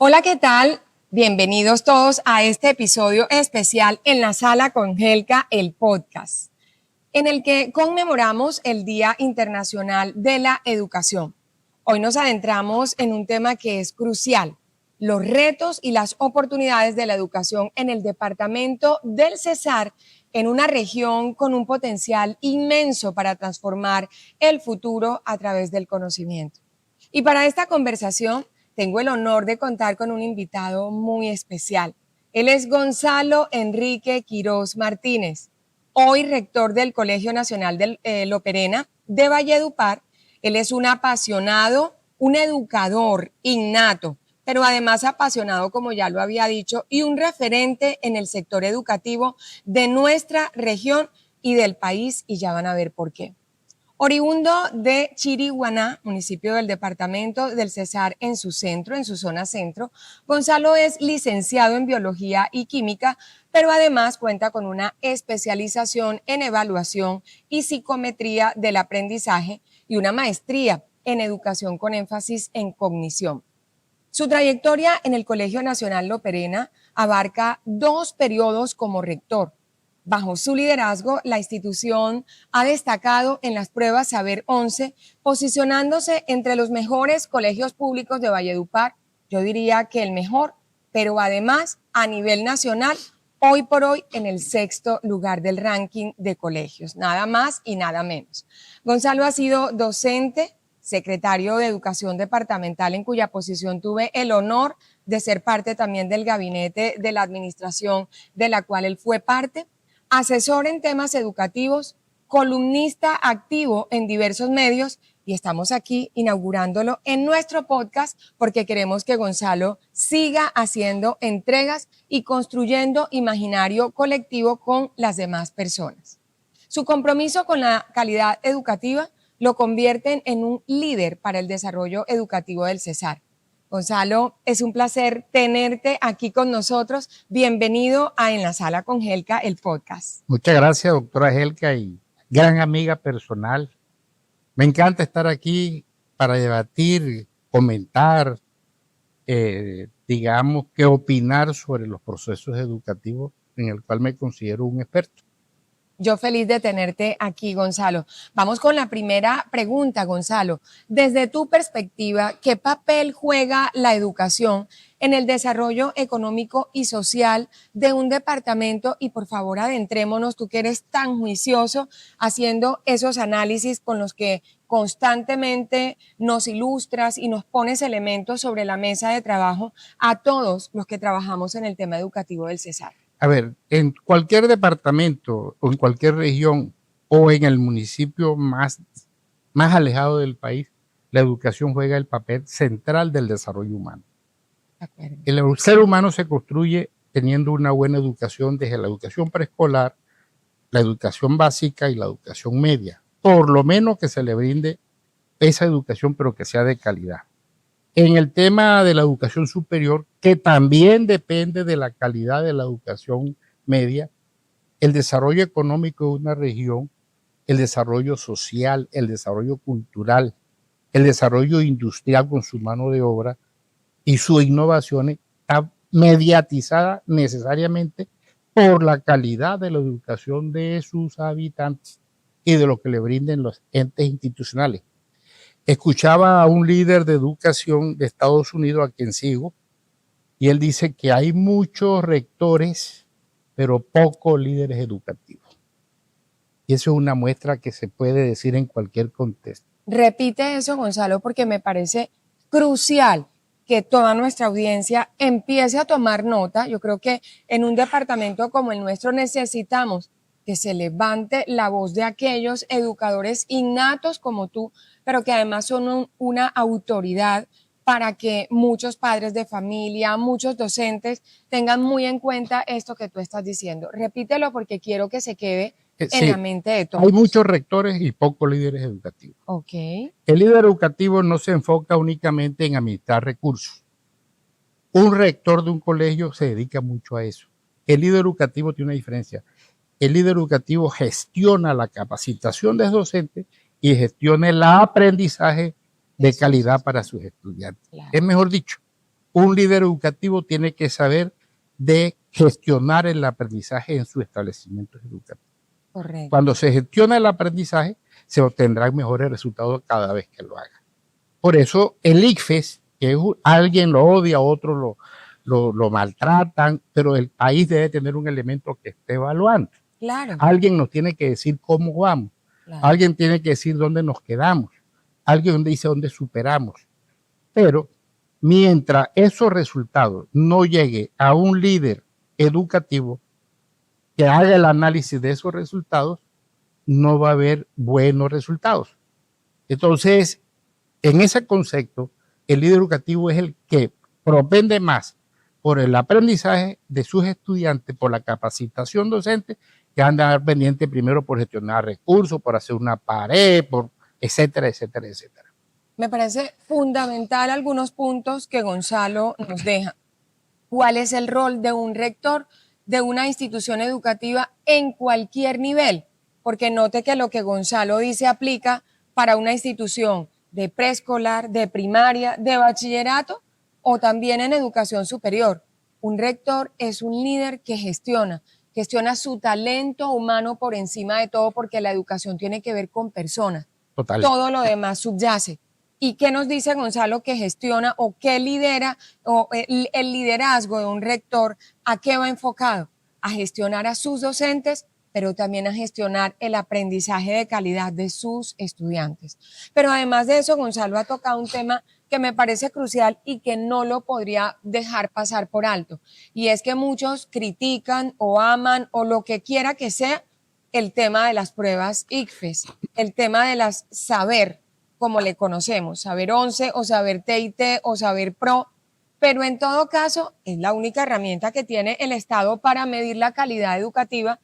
Hola, ¿qué tal? Bienvenidos todos a este episodio especial en la sala con Helka, el podcast, en el que conmemoramos el Día Internacional de la Educación. Hoy nos adentramos en un tema que es crucial, los retos y las oportunidades de la educación en el departamento del Cesar, en una región con un potencial inmenso para transformar el futuro a través del conocimiento. Y para esta conversación tengo el honor de contar con un invitado muy especial. Él es Gonzalo Enrique Quirós Martínez, hoy rector del Colegio Nacional de Loperena de Valledupar. Él es un apasionado, un educador innato, pero además apasionado, como ya lo había dicho, y un referente en el sector educativo de nuestra región y del país, y ya van a ver por qué. Oriundo de Chiriguaná, municipio del departamento del Cesar, en su centro, en su zona centro, Gonzalo es licenciado en Biología y Química, pero además cuenta con una especialización en evaluación y psicometría del aprendizaje y una maestría en educación con énfasis en cognición. Su trayectoria en el Colegio Nacional Loperena abarca 2 periodos como rector. Bajo su liderazgo, la institución ha destacado en las pruebas Saber 11, posicionándose entre los mejores colegios públicos de Valledupar, yo diría que el mejor, pero además a nivel nacional, hoy por hoy en el 6º lugar del ranking de colegios, nada más y nada menos. Gonzalo ha sido docente, secretario de Educación Departamental, en cuya posición tuve el honor de ser parte también del gabinete de la administración de la cual él fue parte, asesor en temas educativos, columnista activo en diversos medios, y estamos aquí inaugurándolo en nuestro podcast porque queremos que Gonzalo siga haciendo entregas y construyendo imaginario colectivo con las demás personas. Su compromiso con la calidad educativa lo convierten en un líder para el desarrollo educativo del Cesar. Gonzalo, es un placer tenerte aquí con nosotros. Bienvenido a En la Sala con Helka, el podcast. Muchas gracias, doctora Helka, y gran amiga personal. Me encanta estar aquí para debatir, comentar, digamos que opinar sobre los procesos educativos en el cual me considero un experto. Yo feliz de tenerte aquí, Gonzalo. Vamos con la primera pregunta, Gonzalo. Desde tu perspectiva, ¿qué papel juega la educación en el desarrollo económico y social de un departamento? Y por favor, adentrémonos, tú que eres tan juicioso haciendo esos análisis con los que constantemente nos ilustras y nos pones elementos sobre la mesa de trabajo a todos los que trabajamos en el tema educativo del Cesar. A ver, en cualquier departamento o en cualquier región o en el municipio más alejado del país, la educación juega el papel central del desarrollo humano. El ser humano se construye teniendo una buena educación desde la educación preescolar, la educación básica y la educación media. Por lo menos que se le brinde esa educación, pero que sea de calidad. En el tema de la educación superior, que también depende de la calidad de la educación media, el desarrollo económico de una región, el desarrollo social, el desarrollo cultural, el desarrollo industrial con su mano de obra y sus innovaciones está mediatizada necesariamente por la calidad de la educación de sus habitantes y de lo que le brinden los entes institucionales. Escuchaba a un líder de educación de Estados Unidos a quien sigo, y él dice que hay muchos rectores, pero pocos líderes educativos. Y eso es una muestra que se puede decir en cualquier contexto. Repite eso, Gonzalo, porque me parece crucial que toda nuestra audiencia empiece a tomar nota. Yo creo que en un departamento como el nuestro necesitamos que se levante la voz de aquellos educadores innatos como tú, pero que además son una autoridad para que muchos padres de familia, muchos docentes tengan muy en cuenta esto que tú estás diciendo. Repítelo porque quiero que se quede en la mente de todos. Hay muchos rectores y pocos líderes educativos. Okay. El líder educativo no se enfoca únicamente en administrar recursos. Un rector de un colegio se dedica mucho a eso. El líder educativo tiene una diferencia. El líder educativo gestiona la capacitación de los docentes y gestiona el aprendizaje de calidad para sus estudiantes. Claro. Es mejor dicho, un líder educativo tiene que saber de gestionar el aprendizaje en sus establecimientos educativos. Correcto. Cuando se gestiona el aprendizaje, se obtendrán mejores resultados cada vez que lo haga. Por eso el ICFES, que alguien lo odia, otros lo maltratan, pero el país debe tener un elemento que esté evaluando. Claro. Alguien nos tiene que decir cómo vamos. Claro. Alguien tiene que decir dónde nos quedamos. Alguien dice dónde superamos. Pero mientras esos resultados no lleguen a un líder educativo que haga el análisis de esos resultados, no va a haber buenos resultados. Entonces, en ese concepto, el líder educativo es el que propende más por el aprendizaje de sus estudiantes, por la capacitación docente, que andan pendiente primero por gestionar recursos, por hacer una pared, por etcétera, etcétera, etcétera. Me parece fundamental algunos puntos que Gonzalo nos deja. ¿Cuál es el rol de un rector de una institución educativa en cualquier nivel? Porque note que lo que Gonzalo dice aplica para una institución de preescolar, de primaria, de bachillerato o también en educación superior. Un rector es un líder que gestiona su talento humano por encima de todo, porque la educación tiene que ver con personas. Total. Todo lo demás subyace. ¿Y qué nos dice Gonzalo que gestiona o qué lidera o el liderazgo de un rector? ¿A qué va enfocado? A gestionar a sus docentes, pero también a gestionar el aprendizaje de calidad de sus estudiantes. Pero además de eso, Gonzalo ha tocado un tema que me parece crucial y que no lo podría dejar pasar por alto. Y es que muchos critican o aman o lo que quiera que sea el tema de las pruebas ICFES, el tema de las saber, como le conocemos, saber 11 o saber TIT o saber PRO, pero en todo caso es la única herramienta que tiene el Estado para medir la calidad educativa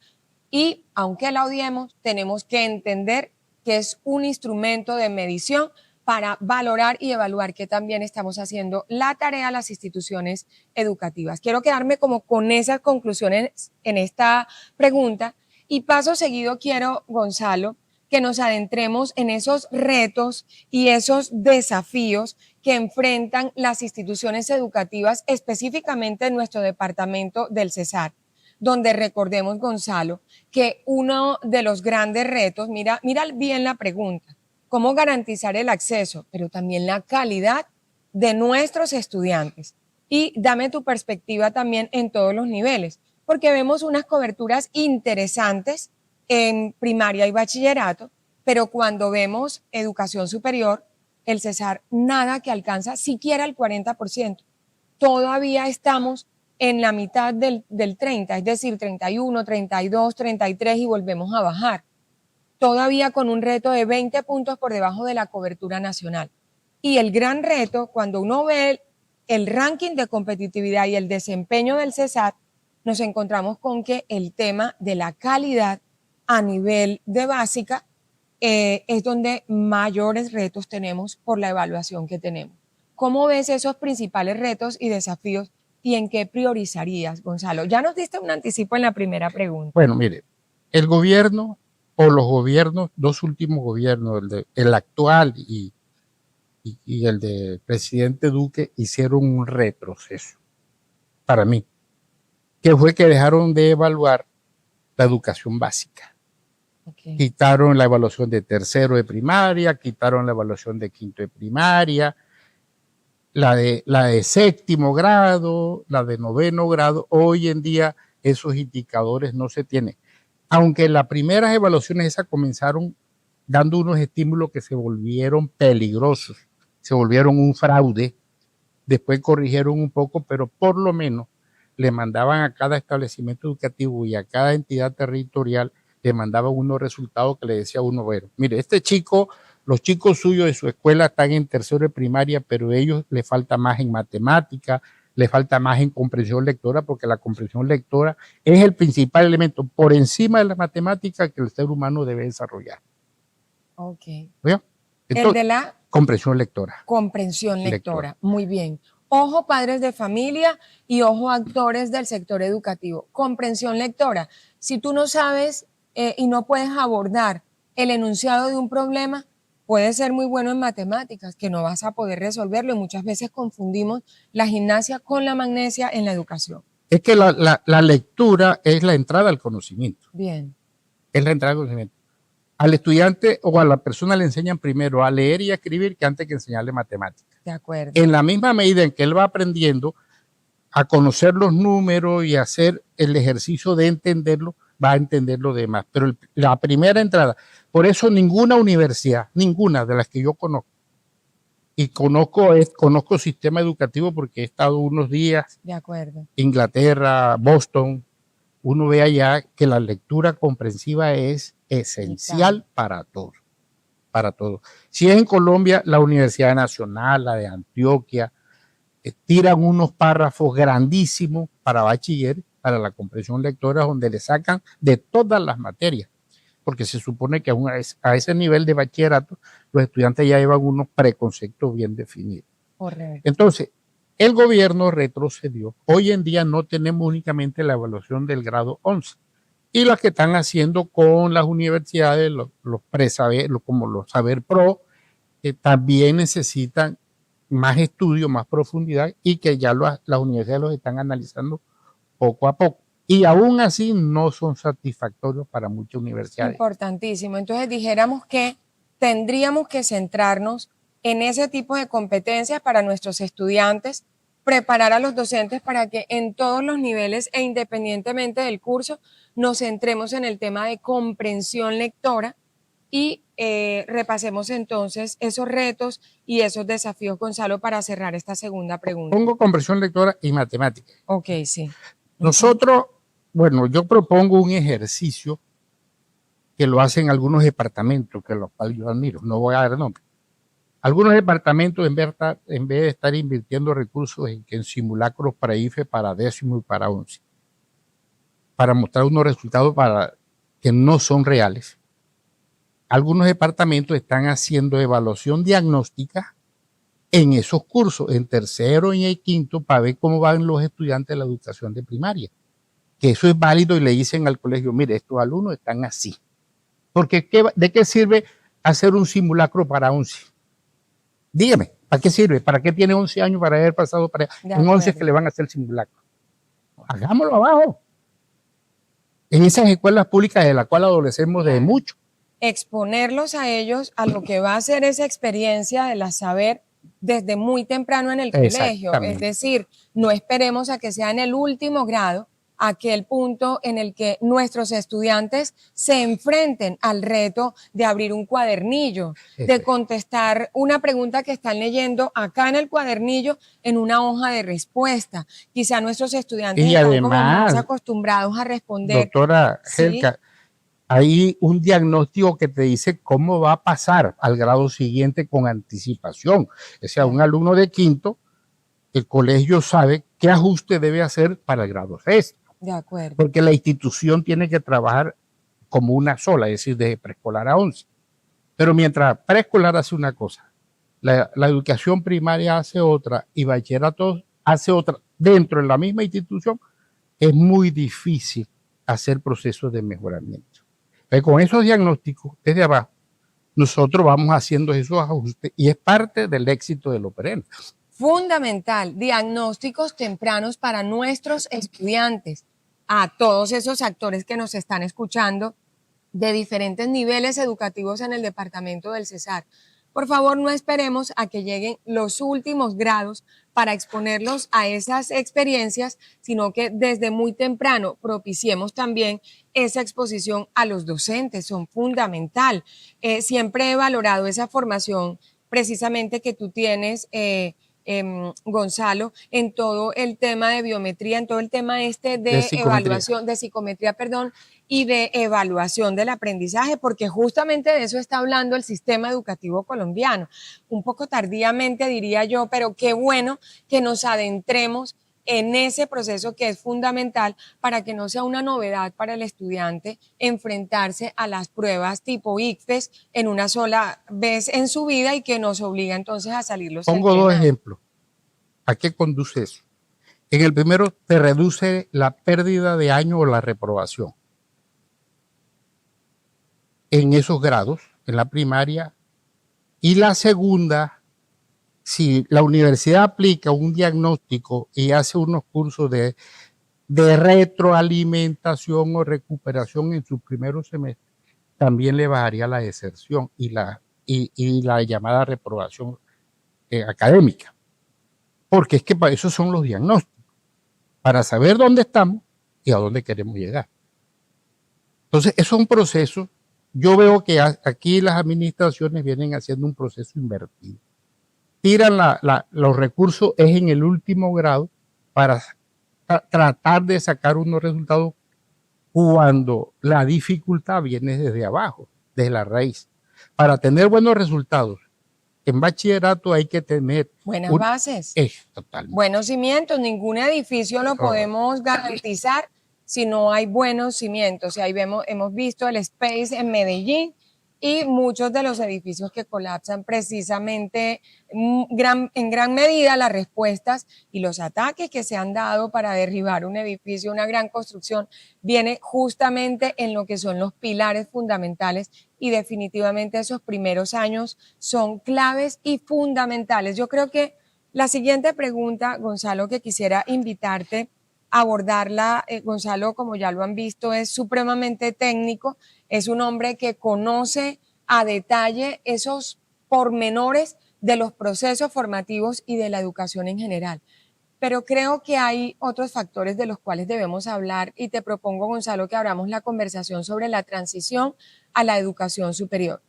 y, aunque la odiemos, tenemos que entender que es un instrumento de medición para valorar y evaluar que también estamos haciendo la tarea a las instituciones educativas. Quiero quedarme como con esas conclusiones en esta pregunta y paso seguido quiero, Gonzalo, que nos adentremos en esos retos y esos desafíos que enfrentan las instituciones educativas, específicamente en nuestro departamento del Cesar, donde recordemos, Gonzalo, que uno de los grandes retos, mira bien la pregunta, cómo garantizar el acceso, pero también la calidad de nuestros estudiantes. Y dame tu perspectiva también en todos los niveles, porque vemos unas coberturas interesantes en primaria y bachillerato, pero cuando vemos educación superior, el Cesar nada que alcanza siquiera el 40%. Todavía estamos en la mitad del 30, es decir, 31, 32, 33 y volvemos a bajar. Todavía con un reto de 20 puntos por debajo de la cobertura nacional. Y el gran reto, cuando uno ve el ranking de competitividad y el desempeño del Cesar, nos encontramos con que el tema de la calidad a nivel de básica es donde mayores retos tenemos por la evaluación que tenemos. ¿Cómo ves esos principales retos y desafíos y en qué priorizarías, Gonzalo? Ya nos diste un anticipo en la primera pregunta. Bueno, mire, el gobierno o los gobiernos, dos últimos gobiernos, el actual y el del presidente Duque, hicieron un retroceso para mí, que fue que dejaron de evaluar la educación básica. Okay. Quitaron la evaluación de tercero de primaria, quitaron la evaluación de quinto de primaria, la de séptimo grado, la de noveno grado. Hoy en día esos indicadores no se tienen. Aunque las primeras evaluaciones esas comenzaron dando unos estímulos que se volvieron peligrosos, se volvieron un fraude, después corrigieron un poco, pero por lo menos le mandaban a cada establecimiento educativo y a cada entidad territorial, le mandaban unos resultados que le decía a uno, bueno, mire, este chico, los chicos suyos de su escuela están en tercero de primaria, pero a ellos les falta más en matemática, le falta más en comprensión lectora, porque la comprensión lectora es el principal elemento por encima de la matemática que el ser humano debe desarrollar. Ok. ¿Veo? Entonces, el de la comprensión lectora. Comprensión lectora. Muy bien. Ojo padres de familia y ojo actores del sector educativo. Comprensión lectora. Si tú no sabes y no puedes abordar el enunciado de un problema, puedes ser muy bueno en matemáticas, que no vas a poder resolverlo y muchas veces confundimos la gimnasia con la magnesia en la educación. Es que la lectura es la entrada al conocimiento. Bien. Es la entrada al conocimiento. Al estudiante o a la persona le enseñan primero a leer y a escribir que antes que enseñarle matemáticas. De acuerdo. En la misma medida en que él va aprendiendo a conocer los números y a hacer el ejercicio de entenderlo, va a entender lo demás. Pero la primera entrada, por eso ninguna universidad, ninguna de las que yo conozco, y conozco sistema educativo porque he estado unos días, de acuerdo, Inglaterra, Boston, uno ve allá que la lectura comprensiva es esencial para todos. Para todo. Si es en Colombia, la Universidad Nacional, la de Antioquia, tiran unos párrafos grandísimos para bachiller, para la comprensión lectora, donde le sacan de todas las materias, porque se supone que a ese nivel de bachillerato los estudiantes ya llevan unos preconceptos bien definidos. Correcto. Entonces, el gobierno retrocedió. Hoy en día no tenemos únicamente la evaluación del grado 11. Y las que están haciendo con las universidades, los pre-saber, como los Saber Pro, también necesitan más estudio, más profundidad y que ya las universidades los están analizando poco a poco. Y aún así no son satisfactorios para muchas universidades. Importantísimo. Entonces dijéramos que tendríamos que centrarnos en ese tipo de competencias para nuestros estudiantes, preparar a los docentes para que en todos los niveles e independientemente del curso nos centremos en el tema de comprensión lectora y repasemos entonces esos retos y esos desafíos, Gonzalo, para cerrar esta segunda pregunta. Pongo comprensión lectora y matemática. Ok, sí. Nosotros, bueno, yo propongo un ejercicio que lo hacen algunos departamentos, que los cuales yo admiro, no voy a dar nombre. Algunos departamentos, en vez de estar invirtiendo recursos en simulacros para IFE, para décimo y para 11, para mostrar unos resultados que no son reales, algunos departamentos están haciendo evaluación diagnóstica en esos cursos, en tercero y en quinto, para ver cómo van los estudiantes de la educación de primaria. Que eso es válido y le dicen al colegio, mire, estos alumnos están así. Porque ¿de qué sirve hacer un simulacro para 11? Dígame, ¿para qué sirve? ¿Para qué tiene 11 años para haber pasado para en 11 que le van a hacer el simulacro? Hagámoslo abajo. En esas escuelas públicas de las cuales adolecemos de mucho. Exponerlos a ellos a lo que va a ser esa experiencia de la saber desde muy temprano en el colegio. Es decir, no esperemos a que sea en el último grado, aquel punto en el que nuestros estudiantes se enfrenten al reto de abrir un cuadernillo, de contestar una pregunta que están leyendo acá en el cuadernillo en una hoja de respuesta. Quizá nuestros estudiantes y están además, como más acostumbrados a responder. Doctora Helka, hay un diagnóstico que te dice cómo va a pasar al grado siguiente con anticipación. O sea, un alumno de quinto, el colegio sabe qué ajuste debe hacer para el grado sexto. De acuerdo. Porque la institución tiene que trabajar como una sola, es decir, desde preescolar a 11. Pero mientras preescolar hace una cosa, la educación primaria hace otra y bachillerato hace otra dentro de la misma institución, es muy difícil hacer procesos de mejoramiento. Pero con esos diagnósticos desde abajo, nosotros vamos haciendo esos ajustes y es parte del éxito de los PEREN. Fundamental, diagnósticos tempranos para nuestros estudiantes, a todos esos actores que nos están escuchando de diferentes niveles educativos en el departamento del Cesar. Por favor, no esperemos a que lleguen los últimos grados para exponerlos a esas experiencias, sino que desde muy temprano propiciemos también esa exposición a los docentes, son fundamental. Siempre he valorado esa formación precisamente que tú tienes, Gonzalo, en todo el tema de biometría, en todo el tema de evaluación, de psicometría, perdón, y de evaluación del aprendizaje, porque justamente de eso está hablando el sistema educativo colombiano. Un poco tardíamente diría yo, pero qué bueno que nos adentremos en ese proceso que es fundamental para que no sea una novedad para el estudiante enfrentarse a las pruebas tipo ICFES en una sola vez en su vida y que nos obliga entonces a salirlos. Pongo dos ejemplos. ¿A qué conduce eso? En el primero, te reduce la pérdida de año o la reprobación. En esos grados, en la primaria, Y la segunda, si la universidad aplica un diagnóstico y hace unos cursos de retroalimentación o recuperación en sus primeros semestres, también le bajaría la deserción y la llamada reprobación académica. Porque es que para eso son los diagnósticos, para saber dónde estamos y a dónde queremos llegar. Entonces, eso es un proceso. Yo veo que aquí las administraciones vienen haciendo un proceso invertido. Tiran los recursos es en el último grado para tratar de sacar unos resultados cuando la dificultad viene desde abajo, desde la raíz. Para tener buenos resultados en bachillerato hay que tener buenas bases, totalmente. Buenos cimientos. Ningún edificio lo podemos garantizar si no hay buenos cimientos. Y ahí hemos visto el Space en Medellín y muchos de los edificios que colapsan precisamente en gran medida las respuestas y los ataques que se han dado para derribar un edificio, una gran construcción, viene justamente en lo que son los pilares fundamentales y definitivamente esos primeros años son claves y fundamentales. Yo creo que la siguiente pregunta, Gonzalo, que quisiera invitarte a abordarla, Gonzalo, como ya lo han visto, es supremamente técnico, es un hombre que conoce a detalle esos pormenores de los procesos formativos y de la educación en general. Pero creo que hay otros factores de los cuales debemos hablar y te propongo, Gonzalo, que abramos la conversación sobre la transición a la educación superior.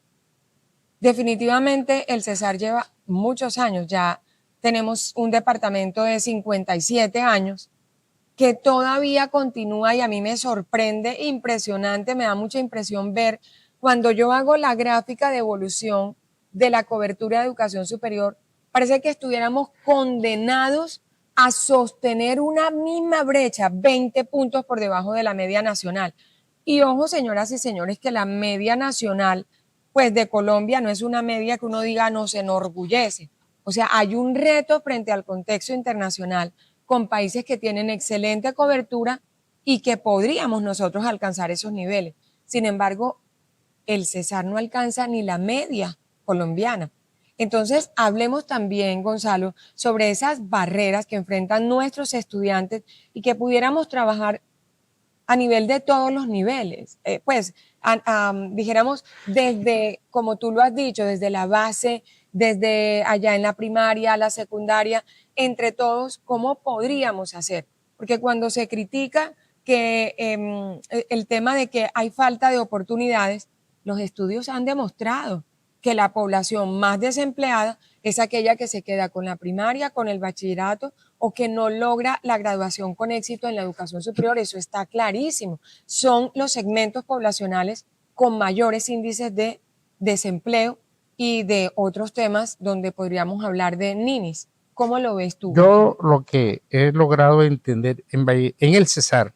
Definitivamente el Cesar lleva muchos años, ya tenemos un departamento de 57 años que todavía continúa y a mí me sorprende, impresionante, me da mucha impresión ver cuando yo hago la gráfica de evolución de la cobertura de educación superior, parece que estuviéramos condenados a sostener una misma brecha, 20 puntos por debajo de la media nacional. Y ojo, señoras y señores, que la media nacional, pues de Colombia no es una media que uno diga nos enorgullece. O sea, hay un reto frente al contexto internacional con países que tienen excelente cobertura y que podríamos nosotros alcanzar esos niveles. Sin embargo, el Cesar no alcanza ni la media colombiana. Entonces, hablemos también, Gonzalo, sobre esas barreras que enfrentan nuestros estudiantes y que pudiéramos trabajar a nivel de todos los niveles. Dijéramos, desde, como tú lo has dicho, desde la base, desde allá en la primaria, la secundaria, entre todos, ¿cómo podríamos hacer? Porque cuando se critica que el tema de que hay falta de oportunidades, los estudios han demostrado que la población más desempleada es aquella que se queda con la primaria, con el bachillerato o que no logra la graduación con éxito en la educación superior. Eso está clarísimo. Son los segmentos poblacionales con mayores índices de desempleo y de otros temas donde podríamos hablar de ninis. ¿Cómo lo ves tú? Yo lo que he logrado entender en el Cesar,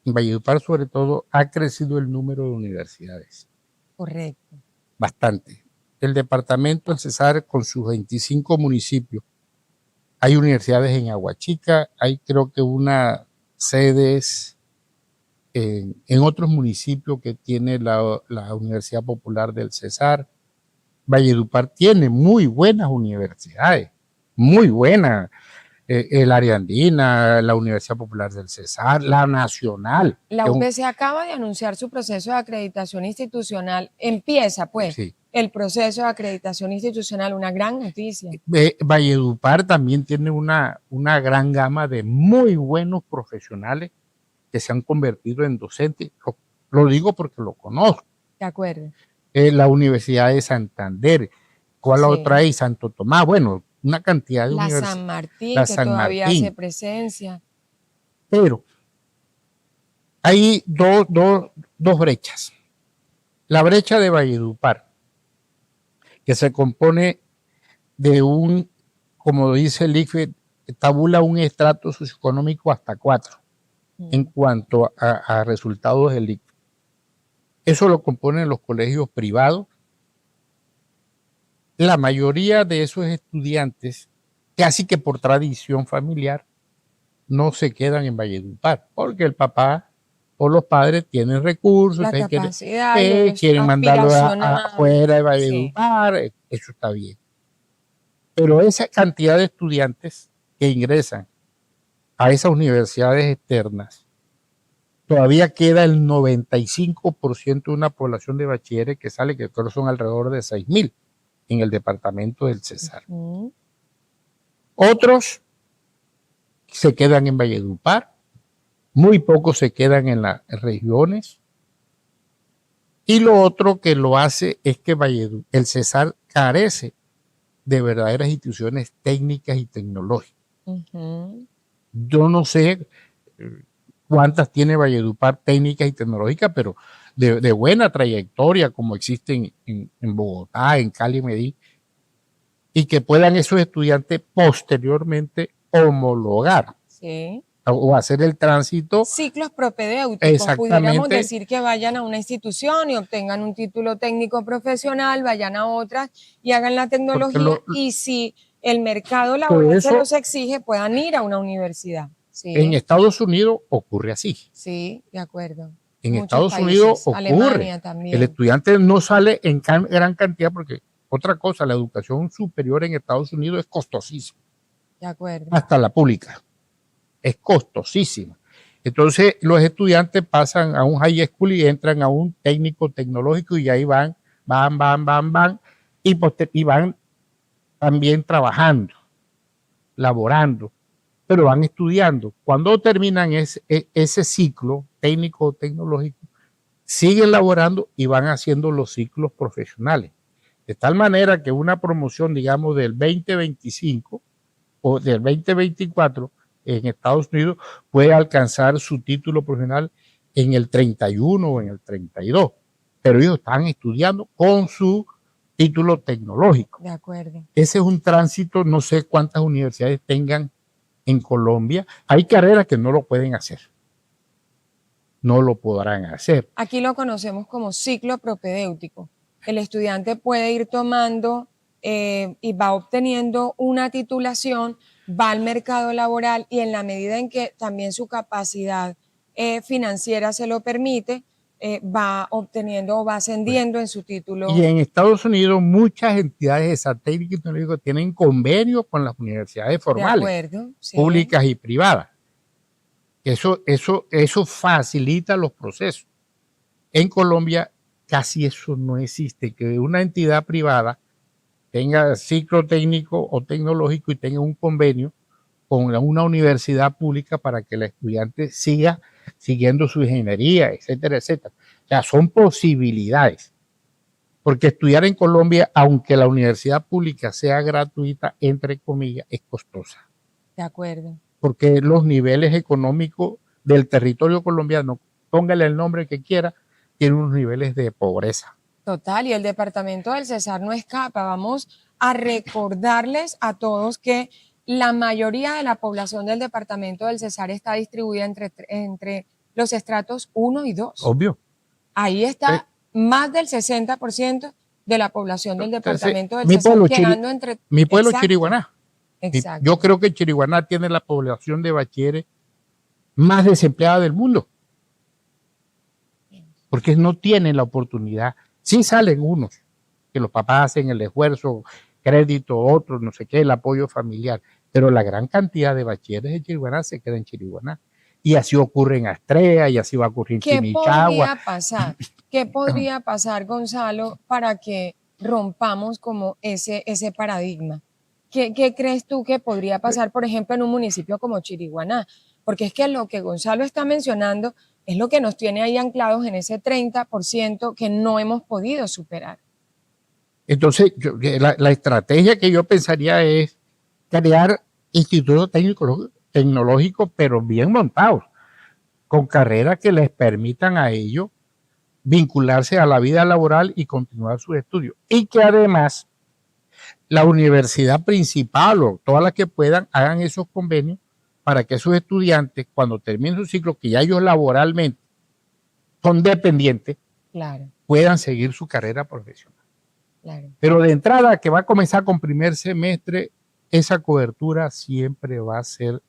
en Valledupar sobre todo, ha crecido el número de universidades. Correcto. Bastante. El departamento del Cesar con sus 25 municipios, hay universidades en Aguachica, hay creo que unas sedes en otros municipios que tiene la Universidad Popular del Cesar. Valledupar tiene muy buenas universidades, muy buenas. El área andina, la Universidad Popular del Cesar, la Nacional. La UPC acaba de anunciar su proceso de acreditación institucional. Empieza, pues, sí, el proceso de acreditación institucional, una gran noticia. Valledupar también tiene una gran gama de muy buenos profesionales que se han convertido en docentes. Lo digo porque lo conozco. De acuerdo. La Universidad de Santander, ¿cuál sí. otra hay? Santo Tomás, bueno, una cantidad de universidades. La San Martín, que todavía hace presencia. Pero hay dos brechas. La brecha de Valledupar, que se compone de como dice el ICFES, tabula un estrato socioeconómico hasta 4 en cuanto a resultados del ICFES. Eso lo componen los colegios privados. La mayoría de esos estudiantes, casi que por tradición familiar, no se quedan en Valledupar, porque el papá o los padres tienen recursos, La entonces capacidad, quieren mandarlo aspiracional. afuera de Sí. Valledupar, eso está bien. Pero esa cantidad de estudiantes que ingresan a esas universidades externas, todavía queda el 95% de una población de bachilleres que sale, que creo que son alrededor de 6.000 en el departamento del Cesar. Otros se quedan en Valledupar, muy pocos se quedan en las regiones. Y lo otro que lo hace es que el Cesar carece de verdaderas instituciones técnicas y tecnológicas. Yo no sé cuántas tiene Valledupar técnicas y tecnológicas, pero de buena trayectoria, como existen en Bogotá, en Cali, Medellín, y que puedan esos estudiantes posteriormente homologar. Sí. O hacer el tránsito. Ciclos propedéuticos, pudiéramos decir que vayan a una institución y obtengan un título técnico profesional, vayan a otras y hagan la tecnología, y si el mercado laboral se los exige, puedan ir a una universidad. Sí. En Estados Unidos ocurre así. Sí, de acuerdo. En Estados Unidos ocurre. Alemania también. El estudiante no sale en gran cantidad porque, otra cosa, la educación superior en Estados Unidos es costosísima. De acuerdo. Hasta la pública. Es costosísima. Entonces los estudiantes pasan a un high school y entran a un técnico tecnológico y ahí van y van también trabajando, laborando, pero van estudiando. Cuando terminan ese ciclo técnico tecnológico, siguen laborando y van haciendo los ciclos profesionales. De tal manera que una promoción, digamos, del 2025 o del 2024 en Estados Unidos puede alcanzar su título profesional en el 31 o en el 32, pero ellos están estudiando con su título tecnológico. De acuerdo. Ese es un tránsito, no sé cuántas universidades tengan en Colombia. Hay carreras que no lo pueden hacer. No lo podrán hacer. Aquí lo conocemos como ciclo propedéutico. El estudiante puede ir tomando y va obteniendo una titulación, va al mercado laboral y en la medida en que también su capacidad financiera se lo permite, va obteniendo o va ascendiendo en su título. Y en Estados Unidos muchas entidades de satélite y tecnológico tienen convenios con las universidades formales, de acuerdo, sí, públicas y privadas. Eso facilita los procesos. En Colombia casi eso no existe, que una entidad privada tenga ciclo técnico o tecnológico y tenga un convenio con una universidad pública para que el estudiante siga siguiendo su ingeniería, etcétera, etcétera. O sea, son posibilidades. Porque estudiar en Colombia, aunque la universidad pública sea gratuita, entre comillas, es costosa. De acuerdo. Porque los niveles económicos del territorio colombiano, póngale el nombre que quiera, tienen unos niveles de pobreza. Total, y el departamento del Cesar no escapa. Vamos a recordarles a todos que la mayoría de la población del departamento del Cesar está distribuida entre los estratos 1 y 2. Obvio. Ahí está más del 60% de la población del departamento del Cesar quedando entre... Mi pueblo es Chiriguaná. Exacto. Yo creo que Chiriguaná tiene la población de bachilleres más desempleada del mundo. Porque no tienen la oportunidad. Sí salen unos, que los papás hacen el esfuerzo, crédito, otros, no sé qué, el apoyo familiar. Pero la gran cantidad de bachilleres de Chiriguaná se queda en Chiriguaná. Y así ocurre en Astrea, y así va a ocurrir en Chimichagua. ¿Qué podría pasar, Gonzalo, para que rompamos como ese paradigma? ¿Qué crees tú que podría pasar, por ejemplo, en un municipio como Chiriguaná? Porque es que lo que Gonzalo está mencionando es lo que nos tiene ahí anclados en ese 30% que no hemos podido superar. Entonces, la estrategia que yo pensaría es crear institutos tecnológicos, pero bien montados, con carreras que les permitan a ellos vincularse a la vida laboral y continuar sus estudios. Y que además la universidad principal o todas las que puedan hagan esos convenios para que esos estudiantes, cuando terminen su ciclo, que ya ellos laboralmente son dependientes, claro, puedan seguir su carrera profesional. Claro. Pero de entrada, que va a comenzar con primer semestre, esa cobertura siempre va a ser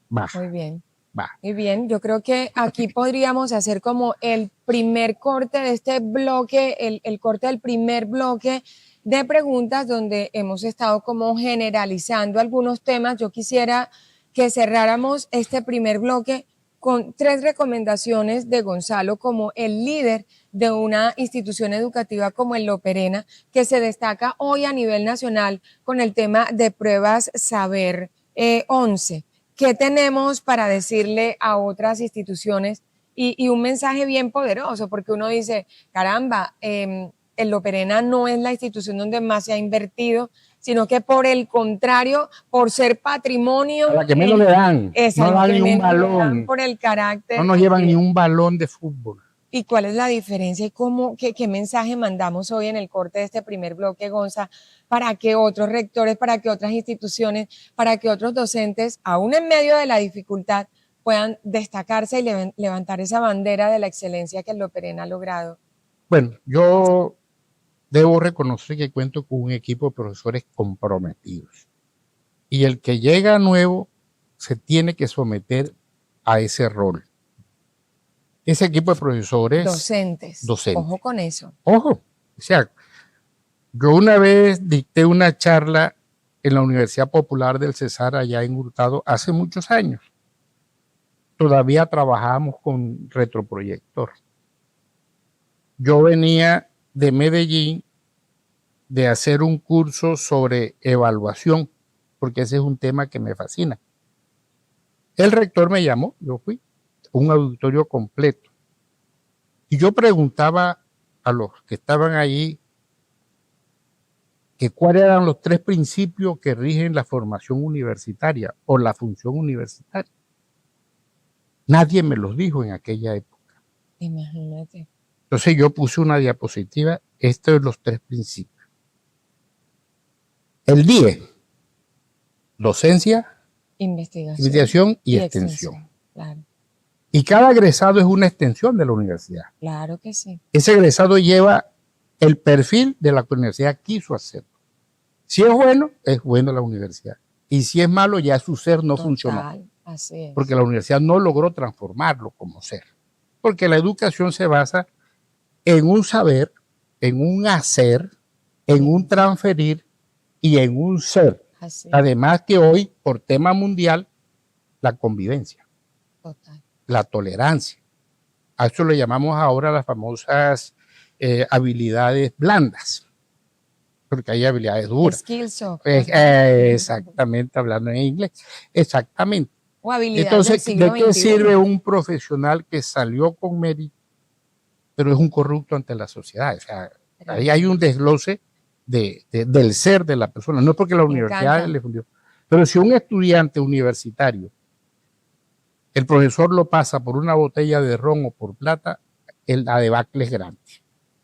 baja. Muy bien. Va. Muy bien, yo creo que aquí podríamos hacer como el primer corte de este bloque, el corte del primer bloque de preguntas donde hemos estado como generalizando algunos temas. Yo quisiera que cerráramos este primer bloque con 3 recomendaciones de Gonzalo como el líder de una institución educativa como el Loperena, que se destaca hoy a nivel nacional con el tema de pruebas Saber 11. ¿Qué tenemos para decirle a otras instituciones? Y un mensaje bien poderoso, porque uno dice, caramba, el Loperena no es la institución donde más se ha invertido, sino que por el contrario, por ser patrimonio. A la que menos le dan, no dan ni un balón, por el carácter. no nos llevan ni un balón de fútbol. ¿Y cuál es la diferencia y qué mensaje mandamos hoy en el corte de este primer bloque, Gonza, para que otros rectores, para que otras instituciones, para que otros docentes, aún en medio de la dificultad, puedan destacarse y levantar esa bandera de la excelencia que el Loperena ha logrado? Bueno, yo debo reconocer que cuento con un equipo de profesores comprometidos. Y el que llega nuevo se tiene que someter a ese rol. Ese equipo de profesores... Docentes. Ojo con eso. Ojo. O sea, yo una vez dicté una charla en la Universidad Popular del Cesar, allá en Hurtado, hace muchos años. Todavía trabajábamos con retroproyector. Yo venía de Medellín de hacer un curso sobre evaluación, porque ese es un tema que me fascina. El rector me llamó, yo fui, un auditorio completo. Y yo preguntaba a los que estaban allí que cuáles eran los 3 principios que rigen la formación universitaria o la función universitaria. Nadie me los dijo en aquella época. Imagínate. Entonces yo puse una diapositiva, estos son los 3 principios. El 10, docencia, investigación y extensión. Claro. Y cada egresado es una extensión de la universidad. Claro que sí. Ese egresado lleva el perfil de la que la universidad quiso hacer. Si es bueno la universidad. Y si es malo, ya su ser no funcionó. Así es. Porque la universidad no logró transformarlo como ser. Porque la educación se basa en un saber, en un hacer, en un transferir y en un ser. Así. Además que hoy, por tema mundial, la convivencia. Total. La tolerancia. A eso le llamamos ahora las famosas habilidades blandas, porque hay habilidades duras. Skills soft. Exactamente, hablando en inglés. Exactamente. O habilidades. Entonces, del siglo ¿de qué XXI? sirve un profesional que salió con mérito, pero es un corrupto ante la sociedad? O sea, ahí hay un desglose del ser de la persona. No es porque la universidad le fundió. Pero si un estudiante universitario, el profesor lo pasa por una botella de ron o por plata, la debacle es grande.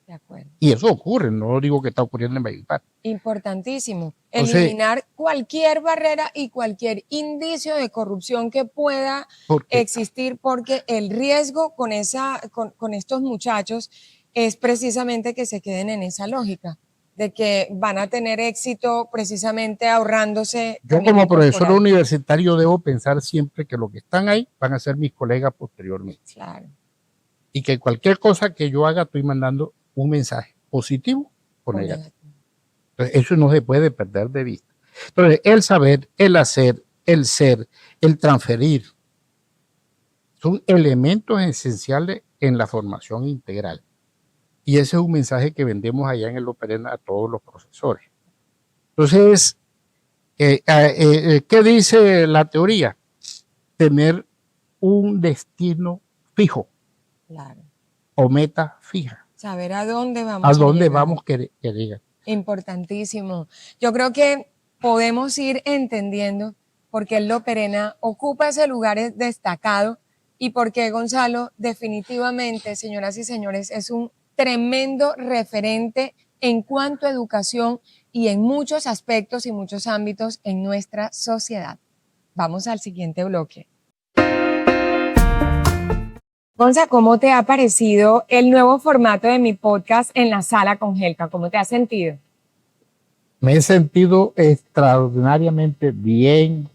De acuerdo. Y eso ocurre, no digo que está ocurriendo en Valledupar. Importantísimo. Entonces, eliminar cualquier barrera y cualquier indicio de corrupción que pueda existir, porque el riesgo con estos muchachos es precisamente que se queden en esa lógica de que van a tener éxito precisamente ahorrándose. Yo como profesor universitario debo pensar siempre que los que están ahí van a ser mis colegas posteriormente. Claro. Y que cualquier cosa que yo haga estoy mandando un mensaje positivo o negativo. Entonces, eso no se puede perder de vista. Entonces, el saber, el hacer, el ser, el transferir, son elementos esenciales en la formación integral. Y ese es un mensaje que vendemos allá en el Loperena a todos los profesores. Entonces, ¿qué dice la teoría? Tener un destino fijo. Claro. O meta fija. Saber a dónde vamos. A dónde vamos que llegar. Importantísimo. Yo creo que podemos ir entendiendo por qué el Loperena ocupa ese lugar destacado y por qué Gonzalo definitivamente, señoras y señores, es un tremendo referente en cuanto a educación y en muchos aspectos y muchos ámbitos en nuestra sociedad. Vamos al siguiente bloque. Gonza, ¿cómo te ha parecido el nuevo formato de mi podcast En la Sala con Helka? ¿Cómo te has sentido? Me he sentido extraordinariamente bien,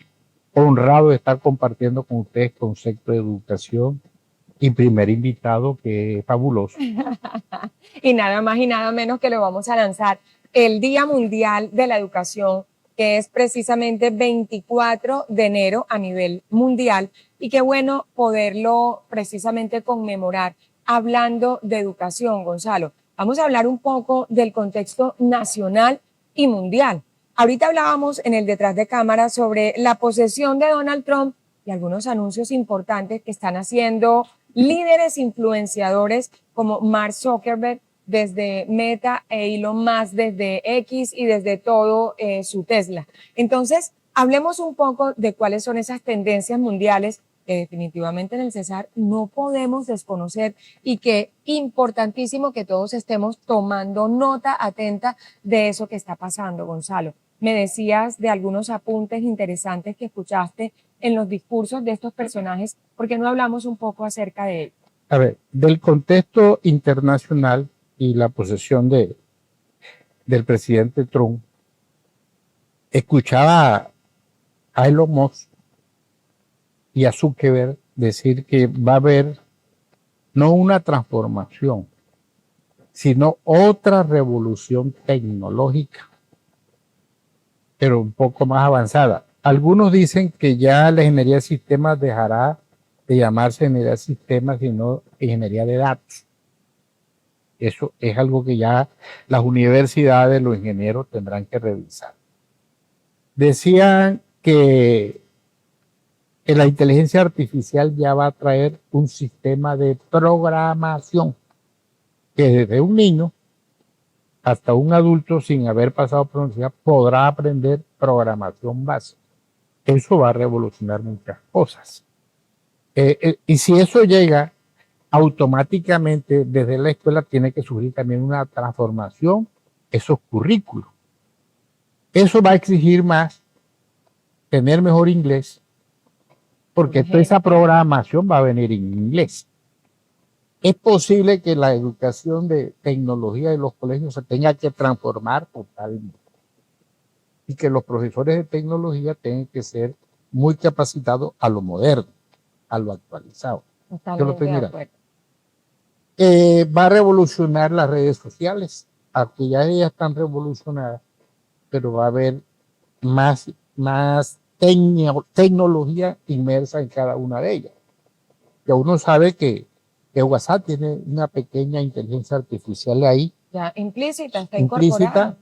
honrado de estar compartiendo con ustedes concepto de educación y primer invitado que es fabuloso. Y nada más y nada menos que lo vamos a lanzar el Día Mundial de la Educación, que es precisamente 24 de enero a nivel mundial. Y qué bueno poderlo precisamente conmemorar hablando de educación, Gonzalo. Vamos a hablar un poco del contexto nacional y mundial. Ahorita hablábamos en el detrás de cámara sobre la posesión de Donald Trump y algunos anuncios importantes que están haciendo líderes influenciadores como Mark Zuckerberg desde Meta e Elon Musk desde X y desde todo su Tesla. Entonces, hablemos un poco de cuáles son esas tendencias mundiales que definitivamente en el Cesar no podemos desconocer y que importantísimo que todos estemos tomando nota atenta de eso que está pasando, Gonzalo. Me decías de algunos apuntes interesantes que escuchaste en los discursos de estos personajes, ¿por qué no hablamos un poco acerca de ello? A ver, del contexto internacional y la posesión del presidente Trump, escuchaba a Elon Musk y a Zuckerberg decir que va a haber no una transformación, sino otra revolución tecnológica, pero un poco más avanzada. Algunos dicen que ya la ingeniería de sistemas dejará de llamarse ingeniería de sistemas, sino ingeniería de datos. Eso es algo que ya las universidades, los ingenieros tendrán que revisar. Decían que la inteligencia artificial ya va a traer un sistema de programación que desde un niño hasta un adulto sin haber pasado por la universidad podrá aprender programación básica. Eso va a revolucionar muchas cosas. Y si eso llega, automáticamente desde la escuela tiene que surgir también una transformación, esos currículos. Eso va a exigir más tener mejor inglés, porque toda esa programación va a venir en inglés. Es posible que la educación de tecnología de los colegios se tenga que transformar totalmente y que los profesores de tecnología tengan que ser muy capacitados a lo moderno, a lo actualizado. Totalmente de acuerdo. Va a revolucionar las redes sociales, aunque ya ellas están revolucionadas, pero va a haber más tecnología inmersa en cada una de ellas. Ya uno sabe que WhatsApp tiene una pequeña inteligencia artificial ahí. Ya implícita, está implícita, incorporada.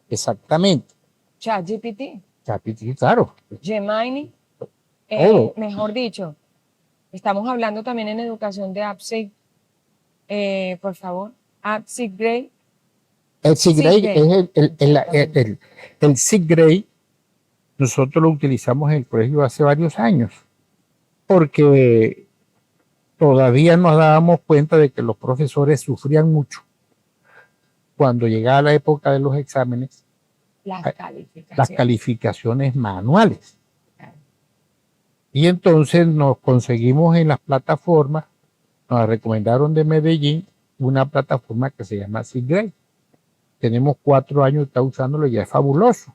Exactamente. ChatGPT. ChatGPT, claro. Gemini. Mejor dicho, estamos hablando también en educación de AppSig. Por favor, AppSig. El SIGGRADE es el SIGGRADE. Nosotros lo utilizamos en el colegio hace varios años, porque todavía nos dábamos cuenta de que los profesores sufrían mucho cuando llegaba la época de los exámenes, las calificaciones manuales. Y entonces nos conseguimos en las plataformas, nos recomendaron de Medellín una plataforma que se llama SIGGRADE. Tenemos 4 años, está usándolo, ya es fabuloso.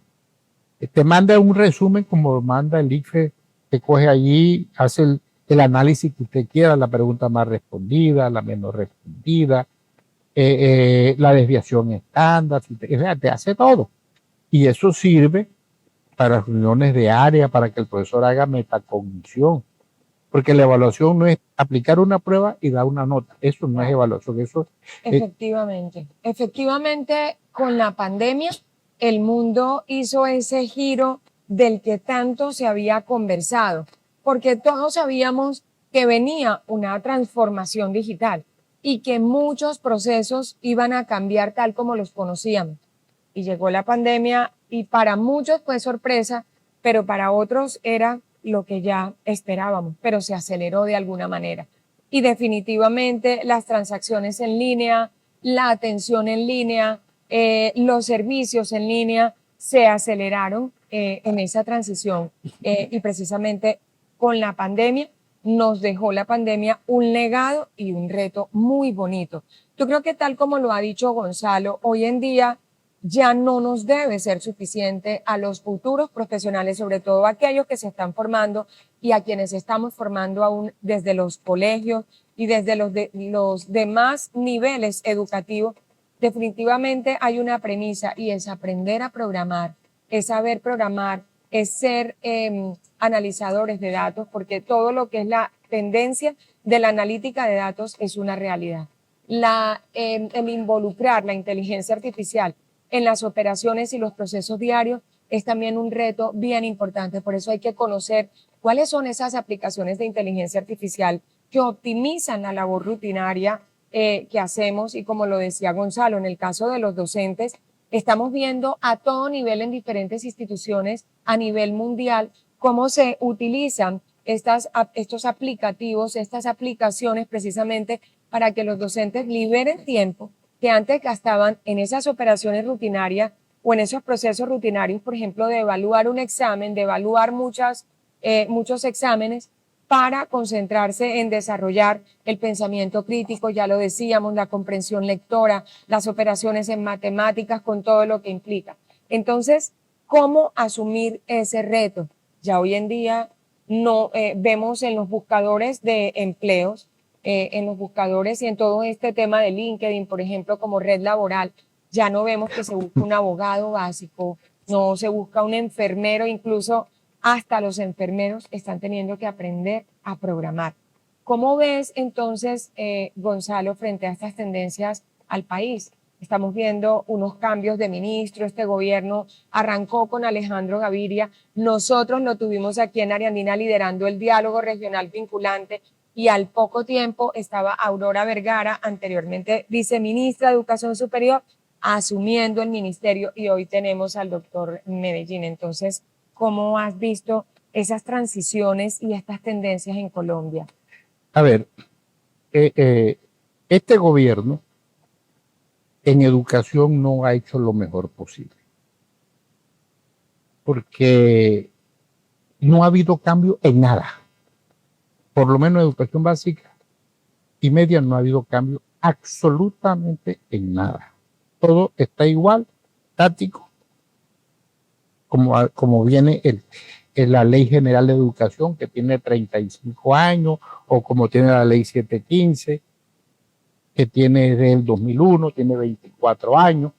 Te manda un resumen como manda el ICFE, que coge allí, hace el análisis que usted quiera, la pregunta más respondida, la menos respondida, la desviación estándar, te hace todo. Y eso sirve para reuniones de área, para que el profesor haga metacognición. Porque la evaluación no es aplicar una prueba y dar una nota. Eso no es evaluación. Efectivamente, con la pandemia, el mundo hizo ese giro del que tanto se había conversado, porque todos sabíamos que venía una transformación digital y que muchos procesos iban a cambiar tal como los conocíamos. Y llegó la pandemia y para muchos fue sorpresa, pero para otros era lo que ya esperábamos, pero se aceleró de alguna manera. Y definitivamente las transacciones en línea, la atención en línea, los servicios en línea se aceleraron en esa transición. Y precisamente con la pandemia nos dejó la pandemia un legado y un reto muy bonito. Yo creo que tal como lo ha dicho Gonzalo, hoy en día ya no nos debe ser suficiente a los futuros profesionales, sobre todo aquellos que se están formando y a quienes estamos formando aún desde los colegios y desde los demás niveles educativos. Definitivamente hay una premisa y es aprender a programar, es saber programar, es ser analizadores de datos, porque todo lo que es la tendencia de la analítica de datos es una realidad. El involucrar la inteligencia artificial en las operaciones y los procesos diarios es también un reto bien importante. Por eso hay que conocer cuáles son esas aplicaciones de inteligencia artificial que optimizan la labor rutinaria que hacemos. Y como lo decía Gonzalo, en el caso de los docentes, estamos viendo a todo nivel en diferentes instituciones a nivel mundial cómo se utilizan estos aplicativos, estas aplicaciones precisamente para que los docentes liberen tiempo que antes gastaban en esas operaciones rutinarias o en esos procesos rutinarios, por ejemplo, de evaluar un examen, de evaluar muchos exámenes, para concentrarse en desarrollar el pensamiento crítico, ya lo decíamos, la comprensión lectora, las operaciones en matemáticas con todo lo que implica. Entonces, ¿cómo asumir ese reto? Ya hoy en día no vemos en los buscadores de empleos, en los buscadores y en todo este tema de LinkedIn, por ejemplo, como red laboral, ya no vemos que se busca un abogado básico, no se busca un enfermero, incluso hasta los enfermeros están teniendo que aprender a programar. ¿Cómo ves entonces, Gonzalo, frente a estas tendencias al país? Estamos viendo unos cambios de ministro, este gobierno arrancó con Alejandro Gaviria, nosotros lo tuvimos aquí en Ariandina liderando el diálogo regional vinculante y al poco tiempo estaba Aurora Vergara, anteriormente viceministra de Educación Superior, asumiendo el ministerio y hoy tenemos al doctor Medellín. Entonces, ¿cómo has visto esas transiciones y estas tendencias en Colombia? A ver, este gobierno en educación no ha hecho lo mejor posible, porque no ha habido cambio en nada. Por lo menos en educación básica y media no ha habido cambio absolutamente en nada. Todo está igual, táctico, como viene la Ley General de Educación, que tiene 35 años, o como tiene la Ley 715, que tiene del 2001, tiene 24 años.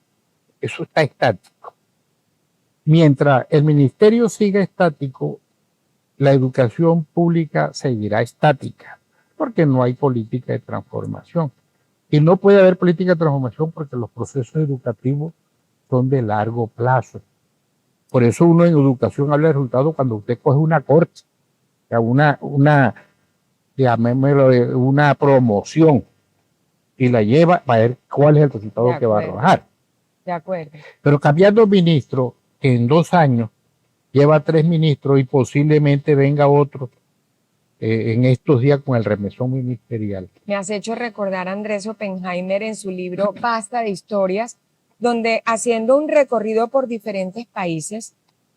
Eso está estático. Mientras el ministerio siga estático, la educación pública seguirá estática, porque no hay política de transformación. Y no puede haber política de transformación porque los procesos educativos son de largo plazo. Por eso uno en educación habla de resultados cuando usted coge una corte, una promoción, y la lleva para ver cuál es el resultado que va a arrojar. De acuerdo. Pero cambiando ministro, que en 2 años lleva 3 ministros y posiblemente venga otro en estos días con el remesón ministerial. Me has hecho recordar a Andrés Oppenheimer en su libro Basta de Historias, donde haciendo un recorrido por diferentes países,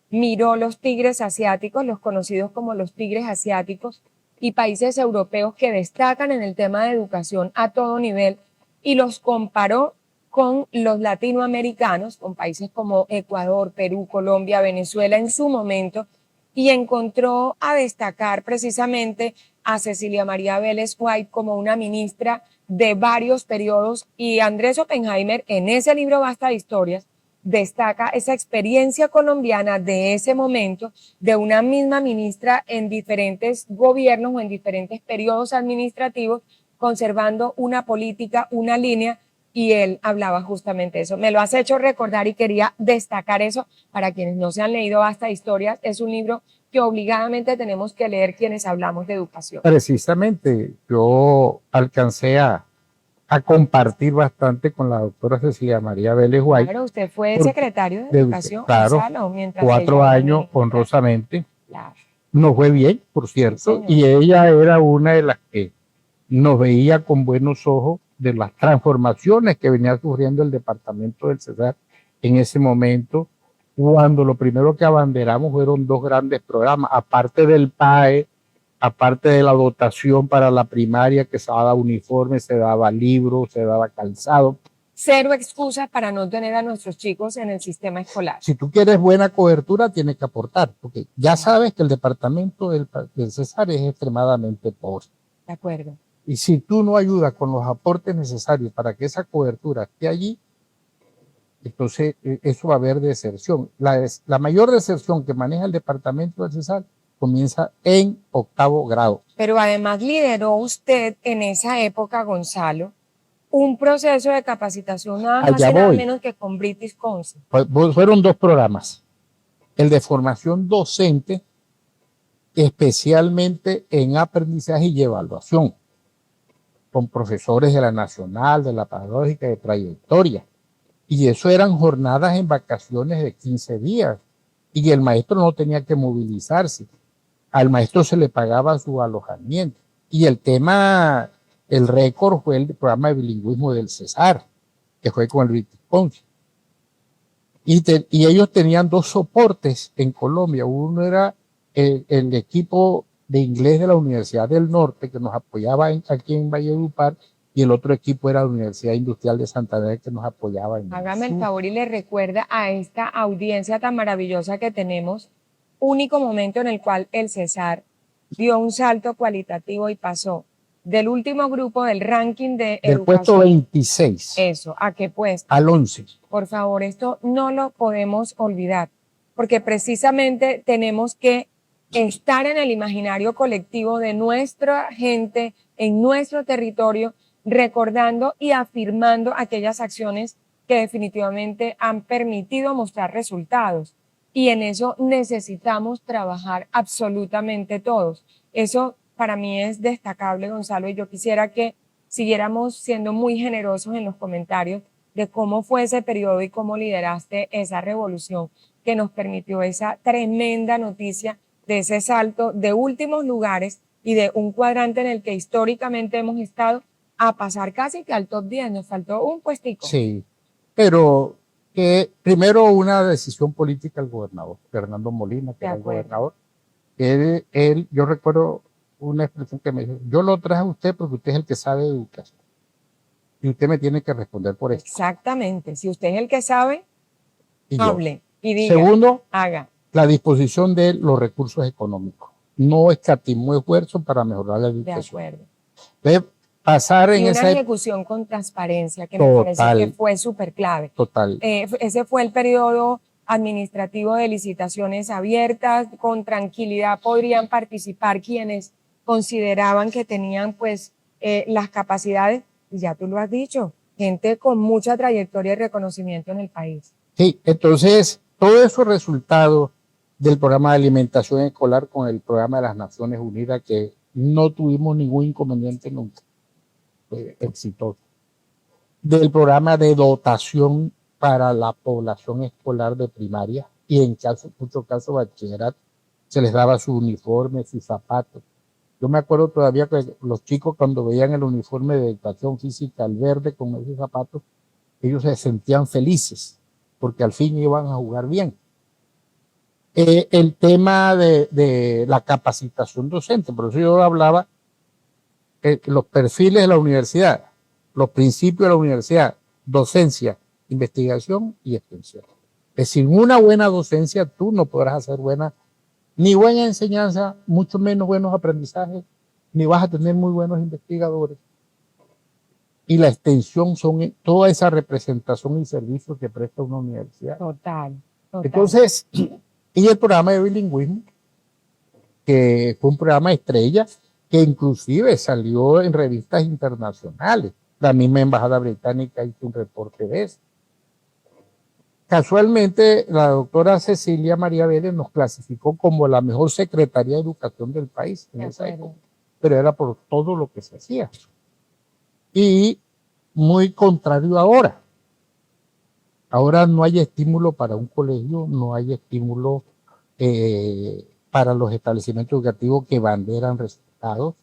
miró los tigres asiáticos, los conocidos como los tigres asiáticos, y países europeos que destacan en el tema de educación a todo nivel, y los comparó con los latinoamericanos, con países como Ecuador, Perú, Colombia, Venezuela en su momento, y encontró a destacar precisamente a Cecilia María Vélez White como una ministra de varios periodos, y Andrés Oppenheimer en ese libro Basta de Historias destaca esa experiencia colombiana de ese momento, de una misma ministra en diferentes gobiernos o en diferentes periodos administrativos, conservando una política, una línea, y él hablaba justamente de eso. Me lo has hecho recordar y quería destacar eso para quienes no se han leído Basta de Historias. Es un libro que obligadamente tenemos que leer quienes hablamos de educación. Precisamente, yo alcancé a compartir bastante con la doctora Cecilia María Vélez White. Claro, usted fue secretario de Educación, claro, Gonzalo, 4 años honrosamente. Claro. Nos fue bien, por cierto, sí, y ella era una de las que nos veía con buenos ojos de las transformaciones que venía sufriendo el departamento del Cesar en ese momento, cuando lo primero que abanderamos fueron 2 grandes programas, aparte del PAE, aparte de la dotación para la primaria, que se daba uniforme, se daba libros, se daba calzado, cero excusas para no tener a nuestros chicos en el sistema escolar. Si tú quieres buena cobertura, tienes que aportar, porque ya sabes que el departamento del Cesar es extremadamente pobre. De acuerdo. Y si tú no ayudas con los aportes necesarios para que esa cobertura esté allí, entonces eso va a haber deserción. La mayor deserción que maneja el departamento del Cesar comienza en 8º grado. Pero además lideró usted en esa época, Gonzalo, un proceso de capacitación nada más y nada menos que con British Council. Fueron 2 programas. El de formación docente, especialmente en aprendizaje y evaluación, con profesores de la Nacional, de la Pedagógica, de trayectoria. Y eso eran jornadas en vacaciones de 15 días. Y el maestro no tenía que movilizarse. Al maestro se le pagaba su alojamiento. Y el tema, el récord fue el programa de bilingüismo del Cesar, que fue con el British Council. Y ellos tenían 2 soportes en Colombia. Uno era el equipo de inglés de la Universidad del Norte, que nos apoyaba aquí en Valledupar, y el otro equipo era la Universidad Industrial de Santander, que nos apoyaba en Hágame el favor y le recuerda a esta audiencia tan maravillosa que tenemos, único momento en el cual el Cesar dio un salto cualitativo y pasó del último grupo del ranking de del educación. puesto 26. Eso, ¿a qué puesto? Al 11. Por favor, esto no lo podemos olvidar, porque precisamente tenemos que estar en el imaginario colectivo de nuestra gente, en nuestro territorio, recordando y afirmando aquellas acciones que definitivamente han permitido mostrar resultados. Y en eso necesitamos trabajar absolutamente todos. Eso para mí es destacable, Gonzalo, y yo quisiera que siguiéramos siendo muy generosos en los comentarios de cómo fue ese periodo y cómo lideraste esa revolución que nos permitió esa tremenda noticia de ese salto de últimos lugares y de un cuadrante en el que históricamente hemos estado a pasar casi que al top 10, nos faltó un puestico. Sí, pero que primero una decisión política del gobernador, Fernando Molina, que era el gobernador. Yo recuerdo una expresión que me dijo, yo lo traje a usted porque usted es el que sabe de educación. Y usted me tiene que responder por esto. Exactamente, si usted es el que sabe, y hable y diga, segundo, haga. La disposición de los recursos económicos. No escatimó esfuerzo para mejorar la educación. De acuerdo. Debe pasar en esa ejecución con transparencia, que total, me parece que fue súper clave. Total. Ese fue el periodo administrativo de licitaciones abiertas, con tranquilidad podrían participar quienes consideraban que tenían pues las capacidades, y ya tú lo has dicho, gente con mucha trayectoria y reconocimiento en el país. Sí, entonces todo eso resultado del programa de alimentación escolar con el programa de las Naciones Unidas, que no tuvimos ningún inconveniente nunca, fue exitoso. Del programa de dotación para la población escolar de primaria y en muchos casos bachillerato, se les daba su uniforme, sus zapatos. Yo me acuerdo todavía que los chicos cuando veían el uniforme de educación física, el verde con esos zapatos, ellos se sentían felices porque al fin iban a jugar bien. El tema de la capacitación docente, por eso yo hablaba los perfiles de la universidad, los principios de la universidad, docencia, investigación y extensión. Sin una buena docencia tú no podrás hacer ni buena enseñanza, mucho menos buenos aprendizajes, ni vas a tener muy buenos investigadores. Y la extensión son toda esa representación y servicios que presta una universidad. Total. Entonces, y el programa de bilingüismo, que fue un programa estrella, que inclusive salió en revistas internacionales. La misma embajada británica hizo un reporte de eso. Casualmente, la doctora Cecilia María Vélez nos clasificó como la mejor secretaría de educación del país en esa época, pero era por todo lo que se hacía. Y muy contrario ahora. Ahora no hay estímulo para un colegio, no hay estímulo para los establecimientos educativos que banderan resultados.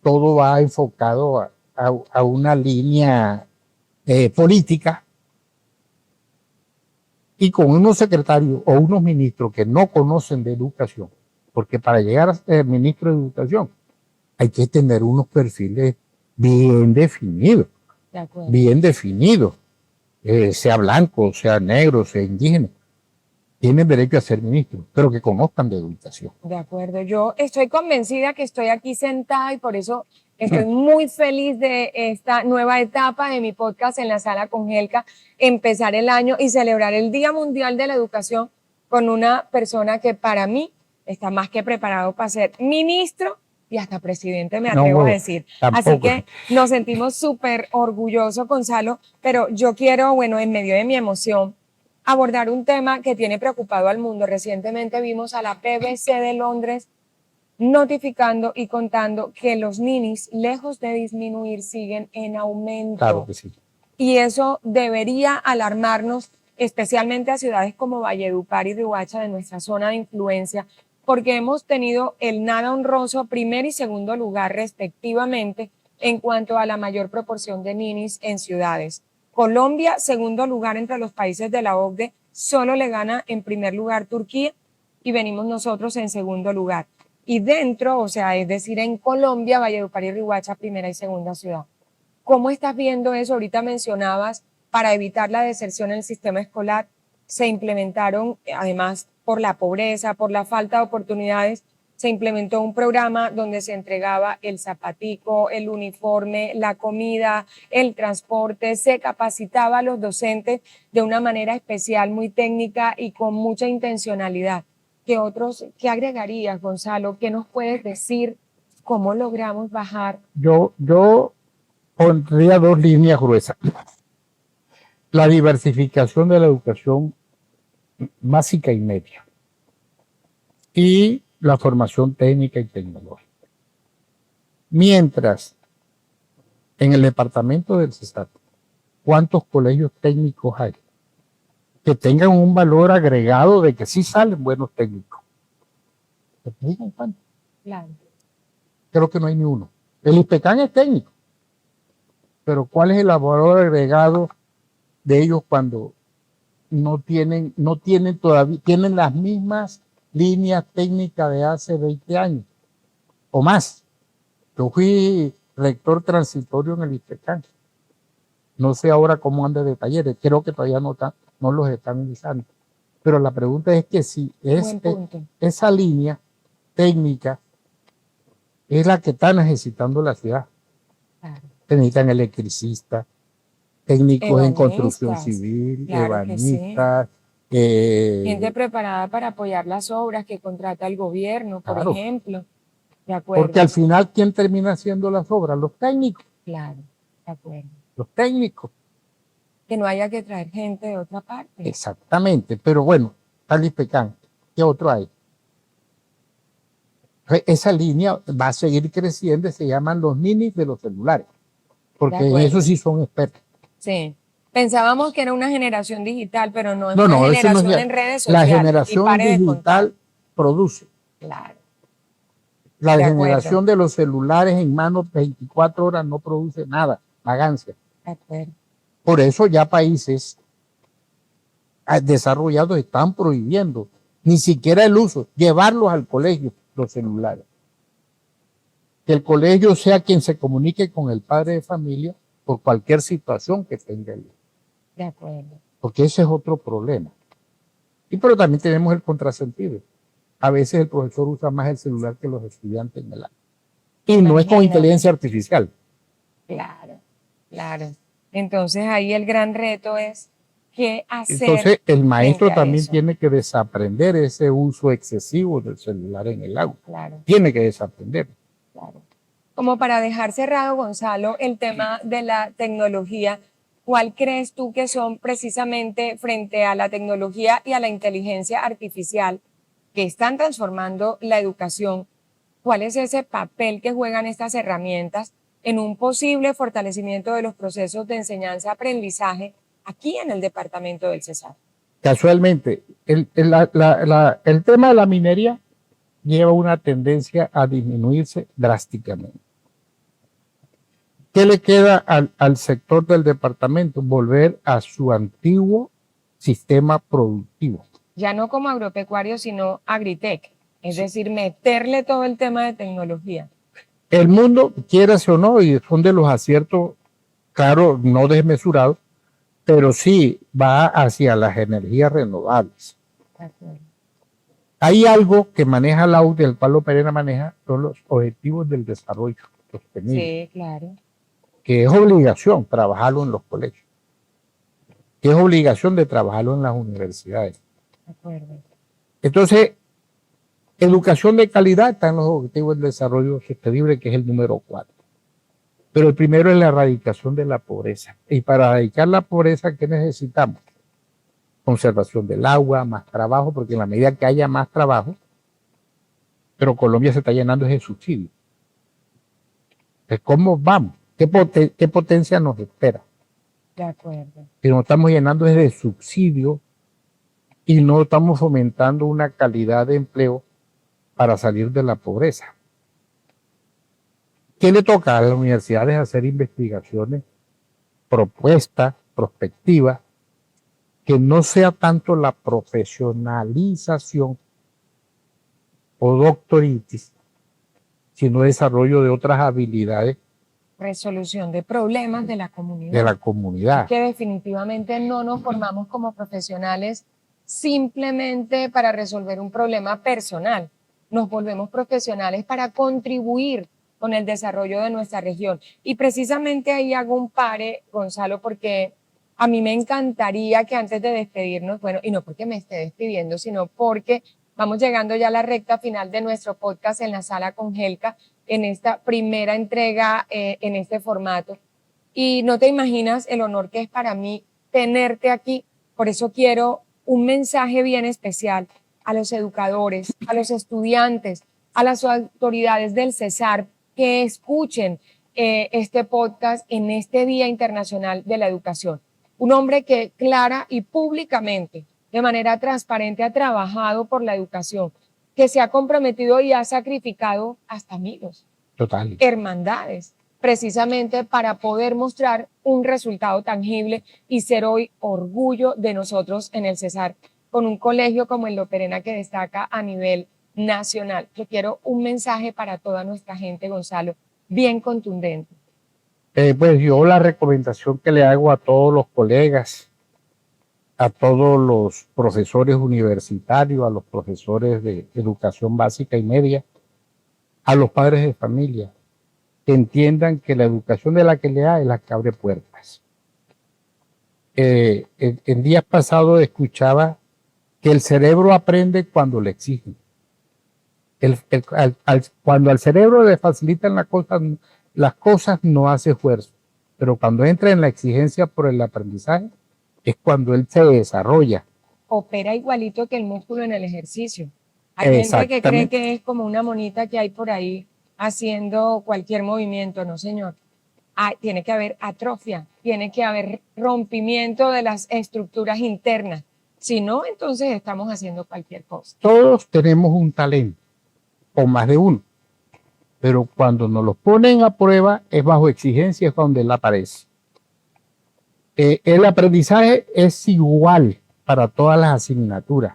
Todo va enfocado a una línea política. Y con unos secretarios o unos ministros que no conocen de educación, porque para llegar a ser ministro de educación hay que tener unos perfiles bien definidos. De acuerdo. bien definidos, sea blanco, sea negro, sea indígena. Tienen derecho a ser ministros, pero que conozcan de educación. De acuerdo, yo estoy convencida que estoy aquí sentada y por eso estoy muy feliz de esta nueva etapa de mi podcast en la sala con Helka, empezar el año y celebrar el Día Mundial de la Educación con una persona que para mí está más que preparado para ser ministro y hasta presidente, me atrevo a decir. Tampoco. Así que nos sentimos súper orgullosos, Gonzalo, pero yo quiero, bueno, en medio de mi emoción, abordar un tema que tiene preocupado al mundo. Recientemente vimos a la BBC de Londres notificando y contando que los ninis, lejos de disminuir, siguen en aumento. Claro que sí. Y eso debería alarmarnos, especialmente a ciudades como Valledupar y Riohacha, de nuestra zona de influencia, porque hemos tenido el nada honroso primer y segundo lugar respectivamente en cuanto a la mayor proporción de ninis en ciudades. Colombia, segundo lugar entre los países de la OCDE, solo le gana en primer lugar Turquía y venimos nosotros en segundo lugar. Y dentro, o sea, es decir, en Colombia, Valledupar y Riohacha, primera y segunda ciudad. ¿Cómo estás viendo eso? Ahorita mencionabas, para evitar la deserción en el sistema escolar, se implementaron, además por la pobreza, por la falta de oportunidades, se implementó un programa donde se entregaba el zapatico, el uniforme, la comida, el transporte, se capacitaba a los docentes de una manera especial, muy técnica y con mucha intencionalidad. ¿Qué agregarías, Gonzalo? ¿Qué nos puedes decir? ¿Cómo logramos bajar? Yo pondría dos líneas gruesas. La diversificación de la educación básica y media y la formación técnica y tecnológica. Mientras, en el departamento del Cesar, ¿cuántos colegios técnicos hay que tengan un valor agregado de que sí salen buenos técnicos? ¿Te digan cuántos? Claro. Creo que no hay ni uno. El IPECAN es técnico, pero ¿cuál es el valor agregado de ellos cuando no tienen todavía, tienen las mismas líneas técnicas de hace 20 años o más? Yo fui rector transitorio en el IPECAN. No sé ahora cómo anda de talleres, creo que todavía no los están usando. Pero la pregunta es que si esa línea técnica es la que está necesitando la ciudad. Claro. Se necesitan electricistas, técnicos en construcción civil, claro, ebanistas. Sí. Gente preparada para apoyar las obras que contrata el gobierno, por claro, ejemplo. De acuerdo. Porque al final, ¿quién termina haciendo las obras? Los técnicos. Claro, de acuerdo. Los técnicos. Que no haya que traer gente de otra parte. Exactamente, pero bueno, tal y pecan. ¿Qué otro hay? Esa línea va a seguir creciendo, se llaman los ninis de los celulares, porque en eso sí son expertos. Sí. Pensábamos que era una generación digital, pero no es una generación en redes sociales. La generación digital produce. Claro. La generación de los celulares en manos 24 horas no produce nada, vagancia. De acuerdo. Por eso ya países desarrollados están prohibiendo ni siquiera el uso, llevarlos al colegio, los celulares. Que el colegio sea quien se comunique con el padre de familia por cualquier situación que tenga él. De acuerdo. Porque ese es otro problema. Pero también tenemos el contrasentido. A veces el profesor usa más el celular que los estudiantes en el aula. Y no es con inteligencia artificial. Claro, claro. Entonces ahí el gran reto es qué hacer. Entonces el maestro también tiene que desaprender ese uso excesivo del celular en el aula. Claro. Tiene que desaprender. Claro. Como para dejar cerrado, Gonzalo, el tema de la tecnología, ¿cuál crees tú que son precisamente frente a la tecnología y a la inteligencia artificial que están transformando la educación? ¿Cuál es ese papel que juegan estas herramientas en un posible fortalecimiento de los procesos de enseñanza-aprendizaje aquí en el departamento del Cesar? Casualmente, el tema de la minería lleva una tendencia a disminuirse drásticamente. ¿Qué le queda al sector del departamento? Volver a su antiguo sistema productivo. Ya no como agropecuario, sino agritech, es decir, meterle todo el tema de tecnología. El mundo, quieras o no, y son de los aciertos claro, no desmesurado, pero sí va hacia las energías renovables. Hay algo que maneja la UDE, el Pablo Pereira maneja, son los objetivos del desarrollo sostenible. Sí, claro. Que es obligación trabajarlo en los colegios, que es obligación de trabajarlo en las universidades. De acuerdo. Entonces, educación de calidad está en los objetivos del desarrollo sostenible, que es el número 4. Pero el primero es la erradicación de la pobreza. Y para erradicar la pobreza, ¿qué necesitamos? Conservación del agua, más trabajo, porque en la medida que haya más trabajo, pero Colombia se está llenando de subsidios. ¿Cómo vamos? ¿Qué potencia nos espera? De acuerdo. Que nos estamos llenando de subsidios y no estamos fomentando una calidad de empleo para salir de la pobreza. ¿Qué le toca a las universidades? Hacer investigaciones, propuestas, prospectivas, que no sea tanto la profesionalización o doctoritis, sino desarrollo de otras habilidades Resolución de problemas de la comunidad. de la comunidad. Que definitivamente no nos formamos como profesionales simplemente para resolver un problema personal. Nos volvemos profesionales para contribuir con el desarrollo de nuestra región. Y precisamente ahí hago un pare, Gonzalo, porque a mí me encantaría que antes de despedirnos, bueno, y no porque me esté despidiendo, sino porque vamos llegando ya a la recta final de nuestro podcast en la sala con Helka, en esta primera entrega en este formato. Y no te imaginas el honor que es para mí tenerte aquí. Por eso quiero un mensaje bien especial a los educadores, a los estudiantes, a las autoridades del Cesar que escuchen este podcast en este Día Internacional de la Educación. Un hombre que clara y públicamente, de manera transparente, ha trabajado por la educación, que se ha comprometido y ha sacrificado hasta amigos, Total. hermandades, precisamente para poder mostrar un resultado tangible y ser hoy orgullo de nosotros en el Cesar, con un colegio como el Loperena que destaca a nivel nacional. Yo quiero un mensaje para toda nuestra gente, Gonzalo, bien contundente. Pues yo la recomendación que le hago a todos los colegas, a todos los profesores universitarios, a los profesores de educación básica y media, a los padres de familia, que entiendan que la educación de la que le da es la que abre puertas. En días pasados escuchaba que el cerebro aprende cuando le exigen. Cuando al cerebro le facilitan las cosas no hace esfuerzo, pero cuando entra en la exigencia por el aprendizaje es cuando él se desarrolla. Opera igualito que el músculo en el ejercicio. Hay gente que cree que es como una monita que hay por ahí haciendo cualquier movimiento. No, señor. Tiene que haber atrofia, tiene que haber rompimiento de las estructuras internas. Si no, entonces estamos haciendo cualquier cosa. Todos tenemos un talento, o más de uno, pero cuando nos lo ponen a prueba es bajo exigencia, es donde él aparece. El aprendizaje es igual para todas las asignaturas.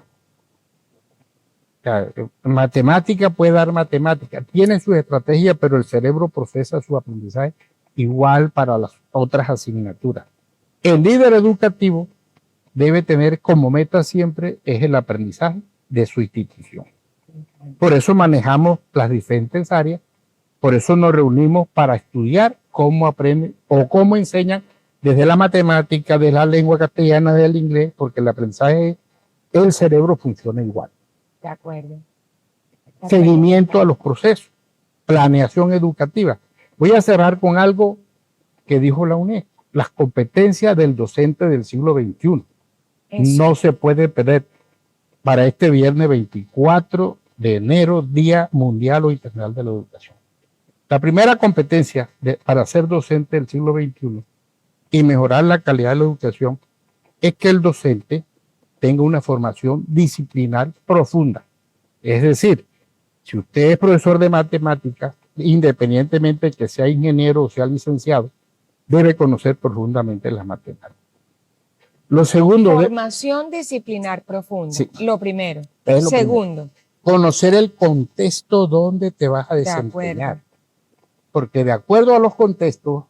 O sea, matemática puede dar matemática, tiene su estrategia, pero el cerebro procesa su aprendizaje igual para las otras asignaturas. El líder educativo debe tener como meta siempre es el aprendizaje de su institución. Por eso manejamos las diferentes áreas, por eso nos reunimos para estudiar cómo aprenden o cómo enseñan desde la matemática, de la lengua castellana, del inglés, porque el aprendizaje, el cerebro funciona igual. De acuerdo. Seguimiento a los procesos, planeación educativa. Voy a cerrar con algo que dijo la UNESCO, las competencias del docente del siglo XXI. Eso no se puede perder para este viernes 24 de enero, Día Mundial o Internacional de la Educación. La primera competencia para ser docente del siglo XXI y mejorar la calidad de la educación es que el docente tenga una formación disciplinar profunda. Es decir, si usted es profesor de matemáticas, independientemente de que sea ingeniero o sea licenciado, debe conocer profundamente las matemáticas. Lo segundo, formación disciplinar profunda. Sí. Lo primero. Segundo, conocer el contexto donde te vas a desempeñar. Porque de acuerdo a los contextos,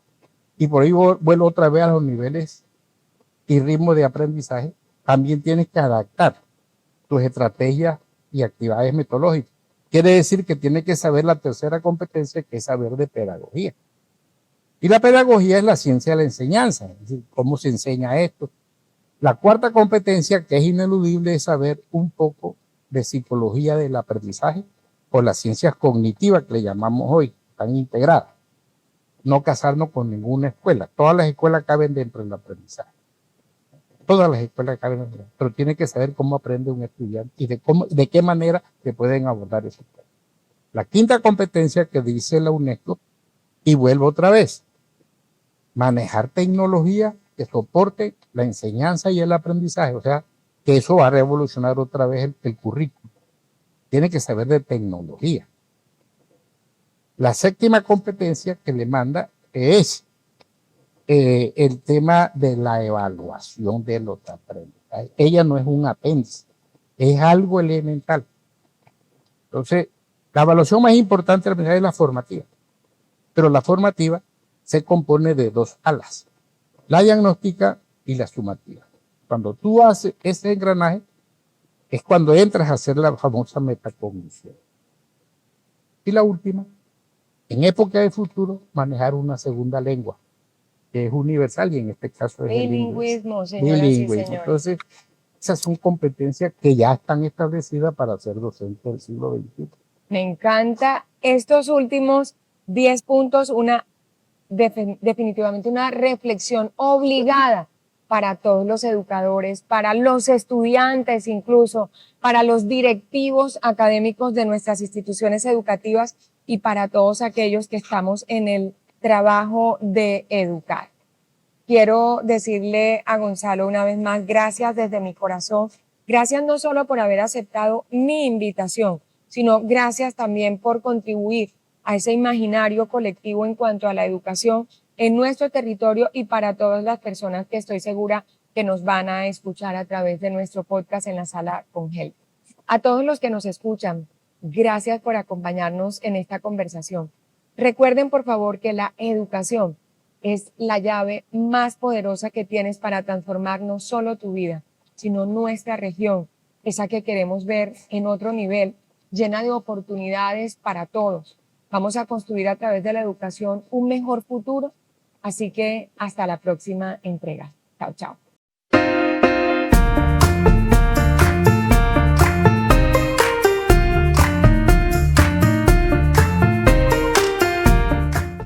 y por ahí vuelvo otra vez a los niveles y ritmos de aprendizaje, también tienes que adaptar tus estrategias y actividades metodológicas. Quiere decir que tienes que saber la tercera competencia, que es saber de pedagogía. Y la pedagogía es la ciencia de la enseñanza, es decir, cómo se enseña esto. La cuarta competencia, que es ineludible, es saber un poco de psicología del aprendizaje o las ciencias cognitivas que le llamamos hoy, están integradas. No casarnos con ninguna escuela. Todas las escuelas caben dentro del aprendizaje. Todas las escuelas caben dentro, pero tiene que saber cómo aprende un estudiante y de qué manera se pueden abordar esos temas. La quinta competencia que dice la UNESCO, y vuelvo otra vez, manejar tecnología que soporte la enseñanza y el aprendizaje, o sea, que eso va a revolucionar otra vez el currículo. Tiene que saber de tecnología. La séptima competencia que le manda es el tema de la evaluación de los aprendizajes. Ella no es un apéndice, es algo elemental. Entonces, la evaluación más importante del aprendizaje es la formativa, pero la formativa se compone de dos alas, la diagnóstica y la sumativa. Cuando tú haces ese engranaje, es cuando entras a hacer la famosa metacognición. Y la última, en época de futuro, manejar una segunda lengua, que es universal y en este caso es el inglés. Bilingüismo, señoras y señores. Entonces, esas son competencias que ya están establecidas para ser docente del siglo XXI. Me encanta estos últimos 10 puntos, definitivamente una reflexión obligada para todos los educadores, para los estudiantes incluso, para los directivos académicos de nuestras instituciones educativas y para todos aquellos que estamos en el trabajo de educar. Quiero decirle a Gonzalo una vez más, gracias desde mi corazón. Gracias no solo por haber aceptado mi invitación, sino gracias también por contribuir a ese imaginario colectivo en cuanto a la educación en nuestro territorio y para todas las personas que estoy segura que nos van a escuchar a través de nuestro podcast en la sala con Helga. A todos los que nos escuchan, gracias por acompañarnos en esta conversación. Recuerden, por favor, que la educación es la llave más poderosa que tienes para transformar no solo tu vida, sino nuestra región, esa que queremos ver en otro nivel, llena de oportunidades para todos. Vamos a construir a través de la educación un mejor futuro, así que hasta la próxima entrega. Chao, chao.